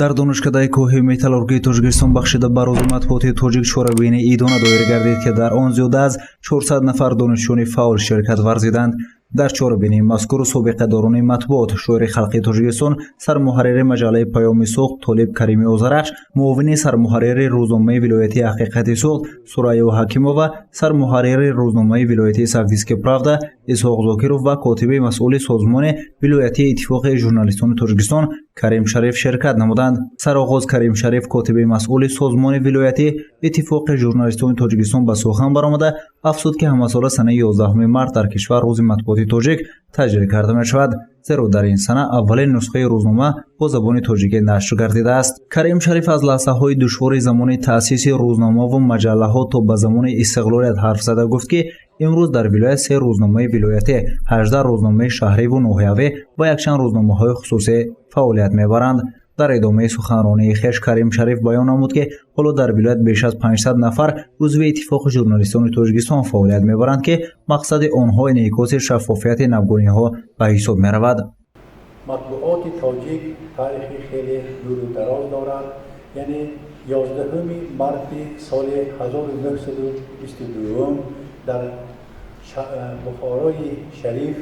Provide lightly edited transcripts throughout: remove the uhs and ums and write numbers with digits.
дар донишкадаи кӯҳи металлургии Тоҷикистон бахшида ба рӯзи матбуоти тоҷик чорабинӣ идона доир гардид ки дар он зиёда аз 400 нафар донишҷӯёни фаъол ширкат варзиданд. дар чорабинии мазкур собиқадарони матбуот, шоири халқи Тоҷикистон, сармуҳаррири маҷаллаи Паёми Суғд Толиб Карими Озарахш, муовини сармуҳаррири рӯзномаи вилоятии Ҳақиқати Суғд Сурайё Ҳакимова, сармуҳаррири рӯзномаи вилоятии Сагдийски Правда Исҳоқ Зокиров ва котиби масъули созмони вилоятии Иттифоқи журналистони Тоҷикистон Карим Шариф ширкат намуданд. Сароғоз Карим Шариф, котиби масъули созмони вилоятии Иттифоқи журналистони Тоҷикистон ба сухан баромада афзуд ки ҳамасола санаи 11 март дар кишвар рӯзи матбуоти тоҷик таҷрия карда мешавад, зеро дар ин сана аввалин нусхаи рӯзнома бо забони тоҷикӣ нашр гардидааст. Карим Шариф аз лаҳзаҳои душвори замони таъсиси рӯзномаву маҷаллаҳо то ба замони истиқлолият ҳарф зада гуфт ки имрӯз дар вилоят 3 рӯзномаи вилоятӣ, 18 рӯзномаи шаҳриву ноҳиявӣ ва якчанд рӯзномаҳои хусусӣ фаъолият мебаранд. дар идомаи суханронии хеш Карим Шариф баён намуд ки ҳоло дар вилоят беш аз 500 нафар узви Иттифоқи журналистони Тоҷикистон фаъолият мебаранд ки мақсади онҳо инъикоси шаффофияти навгониҳо ба ҳисоб меравад. матбуоти тоҷик таърихи хеле дуру дароз дорад. яъне 11 марти соли 1922 дар бухорои шариф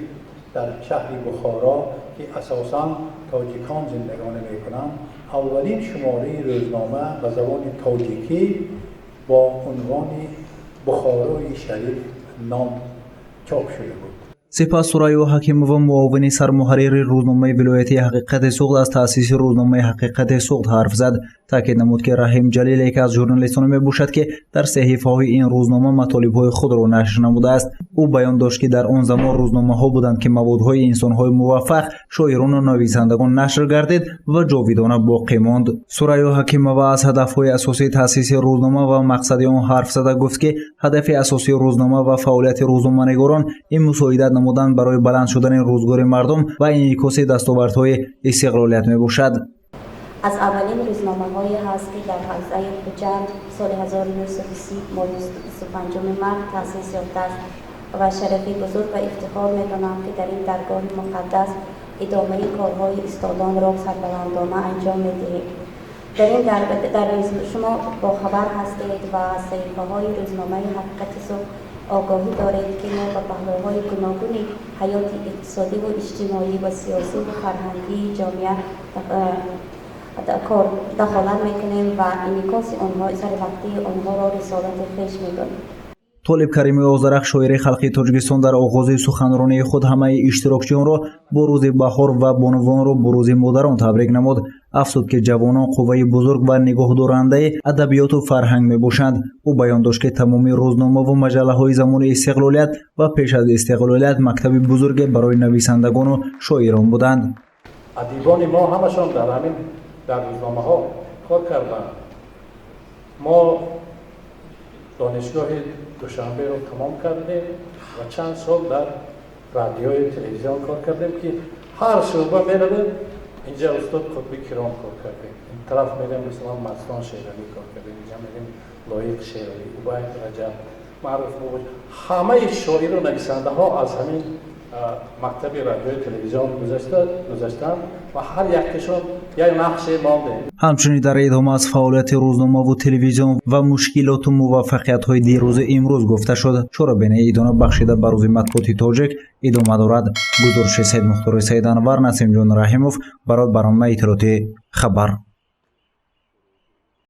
дар шаҳри Бухоро ки асосан тоҷикон зиндагонӣ мекунанд, аввалин шумораи рӯзнома ба забони тоҷикӣ бо унвони Бухорои шариф ном чоп шуда буд. сипас Сурайё Ҳакимова, муовини сармуҳаррири рӯзномаи вилоятии Ҳақиқати Суғд, аз таъсиси рӯзномаи Ҳақиқати Суғд ҳарф зад. таъкид намуд ки Раҳим Ҷалил яке аз журналистоне мебошад ки дар саҳифаҳои ин рӯзнома матолибҳои худро нашр намудааст. ӯ баён дошт ки дар он замон рӯзномаҳо буданд ки мабудҳои инсонҳои муваффақ, шоирону нависандагон нашр гардид ва ҷовидона боқӣ монд. Сурайё Ҳакимова аз ҳадафҳои асосии таъсиси рӯзнома ва мақсади он ҳарф зада гуфт ки ҳадафи асосии рӯзнома ва фаъолияти рӯзноманигорон ин мусоидат намудан барои баланд шудани рӯзгори мардум ва инъикоси дастовардҳои истиқлолият мебошад. از اولین روزنامه‌هایی هست که در حوزه خوجند سال 1930 ماه 25 مارس تأسیس یافته است و شرفی بزرگ و افتخار می‌کنم که در این درگاه مقدس ادامه کارهای استادان را سربلندانه انجام می‌دهیم. در این درگاه شما با خبر هستید و صحیفه‌های روزنامه حقیقت صبح آگاهی دارید که ما به پهلوهای گوناگون حیات اقتصادی و اجتماعی و سیاسی و فرهنگی جامعه دخالت میکنیم و انعکاس آنها سر وقتی آنها را رسالت خویش میدانیم. طالب کریمی آذرخش، شاعر خلقی تاجیکستان، در آغاز سخنرانی خود همه اشتراکچیان را با روز بهار و بانوان را با روز مادران تبریک نمود. افزود که جوانان قوه بزرگ و نگاه دارنده ادبیات و فرهنگ میباشند. او بیان داشت که تمامی روزنامه و مجله های زمان استقلالیت و پیش از استقلالیت مکتب بزرگ برای نویسندگان و شاعران بودند. ادیبان ما همشان در همین در روزنامه ها کار کردند. ما دانشگاه دوشنبه رو تمام کردیم و چند سال در رادیوی تلویزیون کار کردیم که هر شعبه می‌رویم. اینجا استاد قطبی کرام کار کردیم، این طرف می‌ریم مثلا مستان شیرعلی کار کردیم، اینجا می‌ریم لایق شیرعلی، عبید رجب، معروف بود. همه شاعر و نویسنده ها از همین مکتب رادیوی تلویزیون گذشتند و هر یکشون یک نقش مانده. همچنین در ادامه از فعالیت روزنامه و تلویزیون و مشکلات و موفقیت‌های دیروز امروز گفته شد. چورابینی ادامه بخشیده بر روز مطبوعات تاجیک ادامه دارد. گزارش سید مختار سید انور، نسیم جان رحیموف برای برنامه اطلاعاتی خبر.